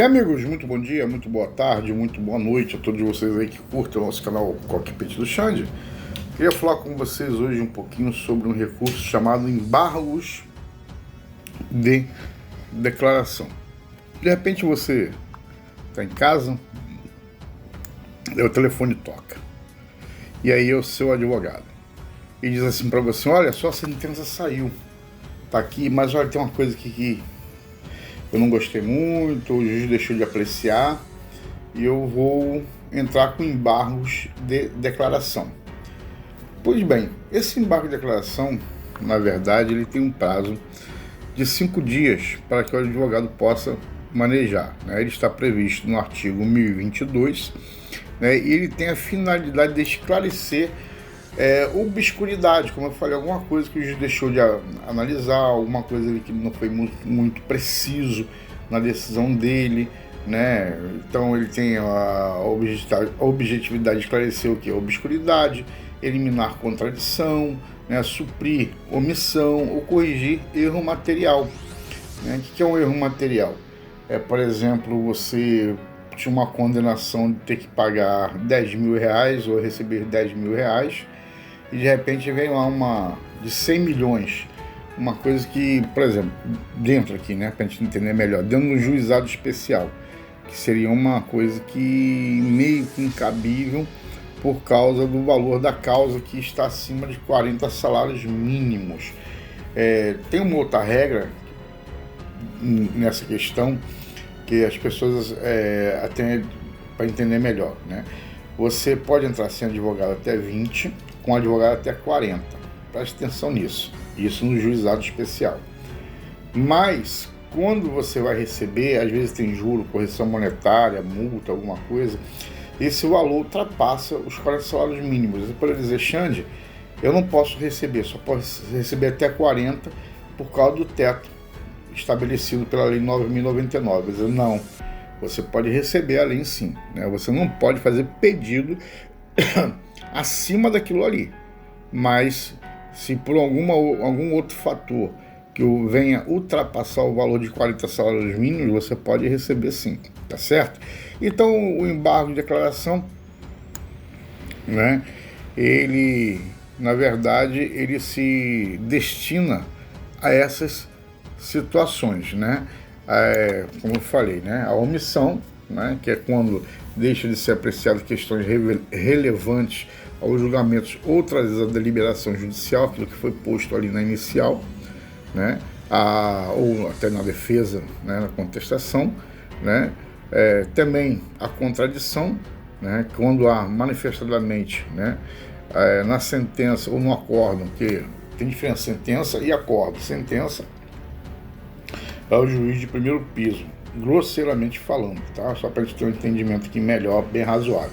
Bem, amigos, muito bom dia, muito boa tarde, muito boa noite a todos vocês aí que curtem o nosso canal Cockpit do Xande. Queria falar com vocês hoje um pouquinho sobre um recurso chamado embargos de declaração. De repente você está em casa, o telefone toca, e aí é o seu advogado e diz assim para você: olha, sua sentença saiu, tá aqui, mas olha, tem uma coisa aqui que eu não gostei muito, o juiz deixou de apreciar e eu vou entrar com embargos de declaração. Pois bem, esse embargo de declaração, na verdade, ele tem um prazo de 5 dias para que o advogado possa manejar, né? Ele está previsto no artigo 1022, né? E ele tem a finalidade de esclarecer obscuridade, como eu falei, alguma coisa que o juiz deixou de analisar, alguma coisa que não foi muito preciso na decisão dele, né? Então ele tem a objetividade de esclarecer o que? A obscuridade, eliminar contradição, né? Suprir omissão ou corrigir erro material, né? O que é um erro material? Por exemplo, você tinha uma condenação de ter que pagar 10 mil reais ou receber 10 mil reais, e de repente vem lá uma de 100 milhões, uma coisa que, por exemplo, dentro aqui, né, para a gente entender melhor, dentro do juizado especial, que seria uma coisa que meio que incabível por causa do valor da causa que está acima de 40 salários mínimos. Tem uma outra regra nessa questão que as pessoas até para entender melhor, né? Você pode entrar sem advogado até 20, com advogado até 40. Preste atenção nisso. Isso no juizado especial. Mas, quando você vai receber, às vezes tem juro, correção monetária, multa, alguma coisa, esse valor ultrapassa os 40 salários mínimos. Você pode dizer: Xande, eu não posso receber, só posso receber até 40 por causa do teto estabelecido pela Lei 9.099. Eu digo: não, você pode receber além sim, né? Você não pode fazer pedido acima daquilo ali, mas se por algum outro fator que venha ultrapassar o valor de 40 salários mínimos, você pode receber sim, tá certo? Então o embargo de declaração, né, ele, na verdade, ele se destina a essas situações, né? Como eu falei, né, a omissão, né, que é quando deixa de ser apreciado questões relevantes aos julgamentos ou trazidas à deliberação judicial, aquilo que foi posto ali na inicial, né, ou até na defesa, né, na contestação, né, também a contradição, né, quando há manifestadamente, né, na sentença ou no acórdão, que tem diferença sentença e acórdão. Sentença é o juiz de primeiro piso, grosseiramente falando, tá? Só para a gente ter um entendimento aqui melhor, bem razoável.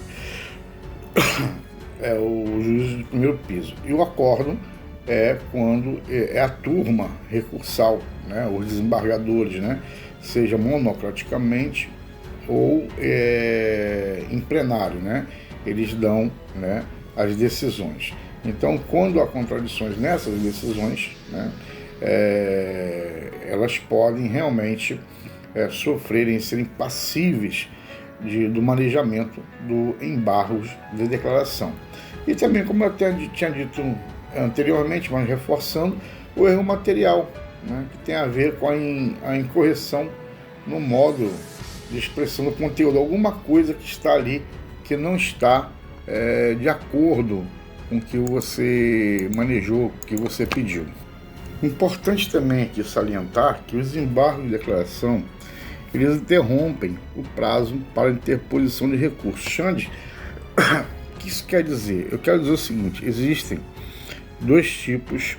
É o juiz de primeiro piso. E o acórdão é quando é a turma recursal, né? Os desembargadores, né? Seja monocraticamente ou em plenário, né? Eles dão, né, as decisões. Então, quando há contradições nessas decisões, né, elas podem realmente sofrerem, serem passíveis do manejamento do embargos de declaração. E também, como eu tinha dito anteriormente, mas reforçando, o erro material, né, que tem a ver com a incorreção no modo de expressão do conteúdo, alguma coisa que está ali que não está de acordo com o que você manejou, que você pediu. Importante também aqui salientar que os embargos de declaração, eles interrompem o prazo para interposição de recurso. Xande, o que isso quer dizer? Eu quero dizer o seguinte: existem dois tipos,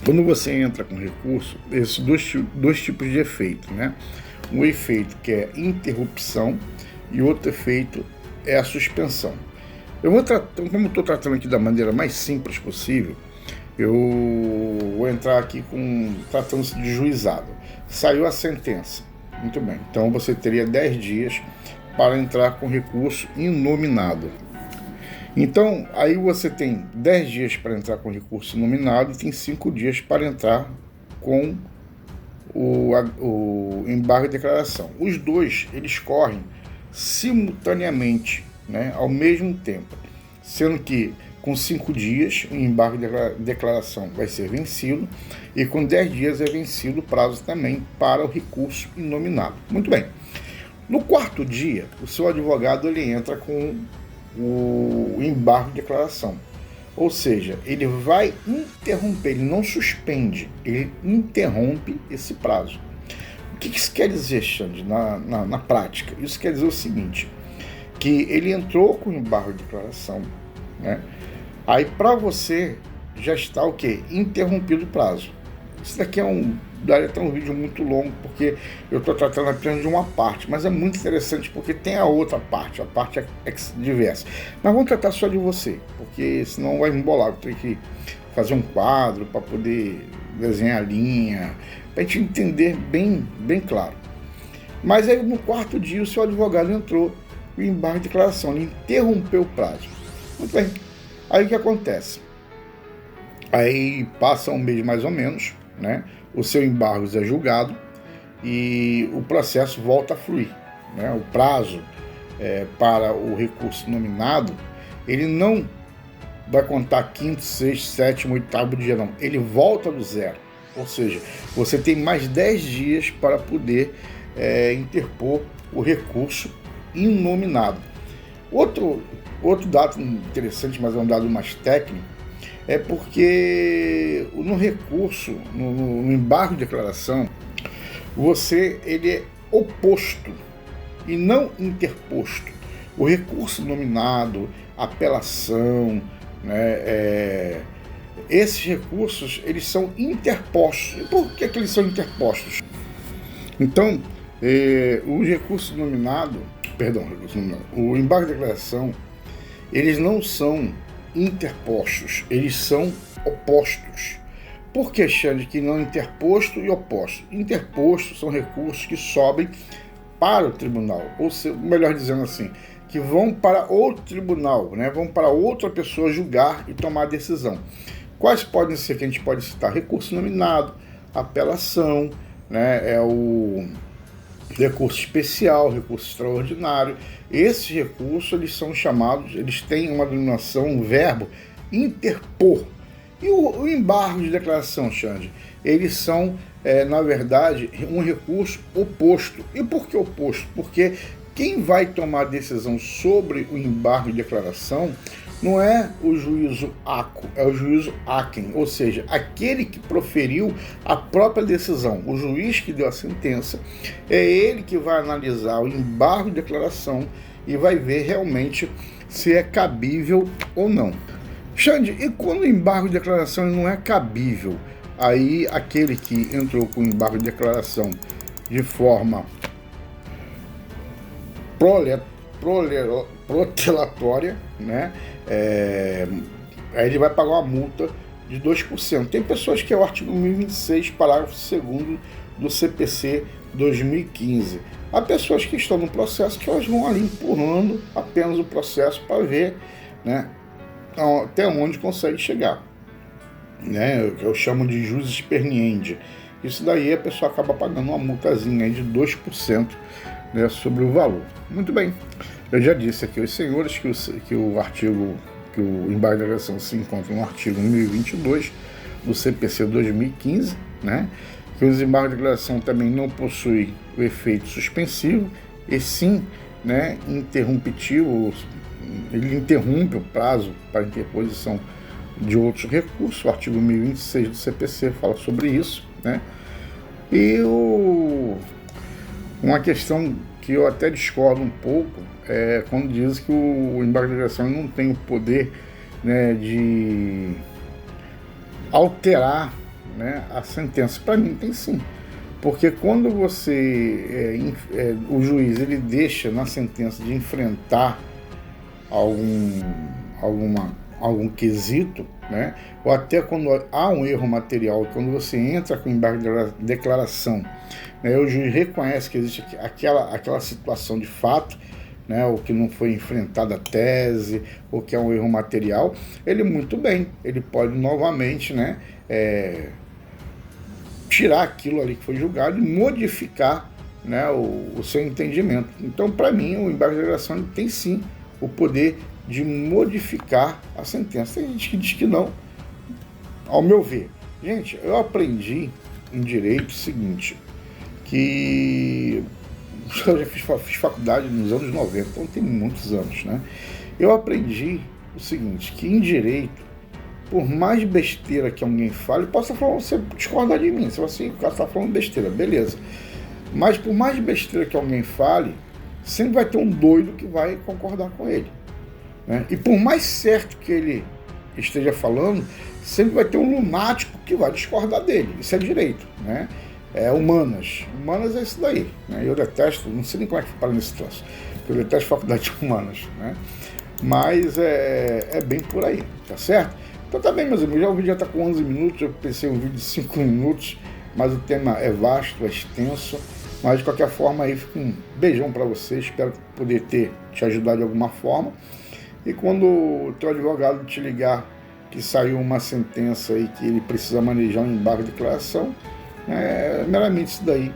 quando você entra com recurso, esses dois tipos de efeito, né? Um efeito que é interrupção e outro efeito é a suspensão. Como eu estou tratando aqui da maneira mais simples possível, eu vou entrar aqui tratando-se de juizado. Saiu a sentença. Muito bem. Então você teria 10 dias para entrar com recurso inominado. Então, aí você tem 10 dias para entrar com recurso inominado e tem 5 dias para entrar com o embargo de declaração. Os dois, eles correm simultaneamente, né, ao mesmo tempo, sendo que com 5 dias o embargo de declaração vai ser vencido e com 10 dias é vencido o prazo também para o recurso inominado. Muito bem. No 4º dia, o seu advogado ele entra com o embargo de declaração. Ou seja, ele vai interromper, ele não suspende, ele interrompe esse prazo. O que isso quer dizer, Xande, na prática? Isso quer dizer o seguinte, que ele entrou com o embargo de declaração, né? Aí para você já está o quê? Interrompido o prazo. Isso daqui daria até um vídeo muito longo, porque eu estou tratando apenas de uma parte, mas é muito interessante porque tem a outra parte, a parte diversa. Mas vamos tratar só de você, porque senão vai me embolar, eu tenho que fazer um quadro para poder desenhar a linha, para a gente entender bem claro. Mas aí no 4º dia o seu advogado entrou o embargo de declaração, ele interrompeu o prazo. Muito bem, aí o que acontece? Aí passa um mês mais ou menos, né? O seu embargo é julgado e o processo volta a fluir, né? O prazo para o recurso nominado, ele não vai contar 5º, 6º, 7º, 8º dia, não. Ele volta do zero. Ou seja, você tem mais 10 dias para poder interpor o recurso inominado. Outro dado interessante, mas é um dado mais técnico, é porque no recurso, no embargo de declaração, ele é oposto e não interposto. O recurso nominado, apelação, né, esses recursos, eles são interpostos. E por que eles são interpostos? Então, o recurso nominado, o embargo de declaração, eles não são interpostos, eles são opostos. Por que, Xande, que não interposto e oposto? Interposto são recursos que sobem para o tribunal, ou seja, melhor dizendo assim, que vão para outro tribunal, né? Vão para outra pessoa julgar e tomar a decisão. Quais podem ser que a gente pode citar? Recurso nominado, apelação, né? O recurso especial, recurso extraordinário. Esses recursos, eles são chamados, eles têm uma denominação, um verbo, interpor. E o embargo de declaração, Xande, eles são, na verdade, um recurso oposto. E por que oposto? Porque quem vai tomar a decisão sobre o embargo de declaração não é o juízo ACO, é o juízo AQUEM, ou seja, aquele que proferiu a própria decisão. O juiz que deu a sentença, é ele que vai analisar o embargo de declaração e vai ver realmente se é cabível ou não. Xande, e quando o embargo de declaração não é cabível, aí aquele que entrou com o embargo de declaração de forma protelatória, né? Aí ele vai pagar uma multa de 2%. Tem pessoas que é o artigo 1026, parágrafo 2º do CPC 2015. Há pessoas que estão no processo que elas vão ali empurrando apenas o processo para ver, né, até onde consegue chegar, né? Eu chamo de jus esperniendi. Isso daí a pessoa acaba pagando uma multazinha de 2%, né, sobre o valor. Muito bem, eu já disse aqui aos senhores que o embargo de declaração se encontra no artigo 1022 do CPC 2015, né, que os embargos de declaração também não possuem o efeito suspensivo, e sim, né, interruptivo. Ele interrompe o prazo para interposição de outros recursos. O artigo 1026 do CPC fala sobre isso, né? E uma questão que eu até discordo um pouco é quando diz que o embargo de declaração não tem o poder, né, de alterar, né, a sentença. Para mim tem sim, porque quando o juiz ele deixa na sentença de enfrentar algum quesito, né, ou até quando há um erro material, quando você entra com embargo de declaração, né, o juiz reconhece que existe aquela situação de fato, né, ou que não foi enfrentada a tese, ou que é um erro material, ele muito bem, ele pode novamente, né, tirar aquilo ali que foi julgado e modificar, né, o seu entendimento. Então, para mim, o embargo de declaração tem sim o poder de modificar a sentença. Tem gente que diz que não, ao meu ver. Gente, eu aprendi em direito o seguinte, que eu já fiz faculdade nos anos 90, então tem muitos anos, né? Eu aprendi o seguinte, que em direito, por mais besteira que alguém fale, possa falar, você discordar de mim, se você, o cara está falando besteira, beleza. Mas por mais besteira que alguém fale, sempre vai ter um doido que vai concordar com ele, né? E por mais certo que ele esteja falando, sempre vai ter um lunático que vai discordar dele. Isso é direito, né? É humanas. Humanas é isso daí, né? Eu detesto, não sei nem como é que fala nesse troço, porque eu detesto faculdade de humanas, né? Mas é bem por aí, tá certo? Então tá bem, meus amigos, já o vídeo já está com 11 minutos, eu pensei um vídeo de 5 minutos, mas o tema é vasto, é extenso, mas de qualquer forma aí fica um beijão para você, espero poder te ajudar de alguma forma, e quando o teu advogado te ligar que saiu uma sentença aí que ele precisa manejar um embargo de declaração, é meramente isso daí,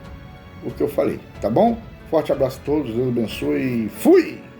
o que eu falei, tá bom? Forte abraço a todos, Deus abençoe e fui!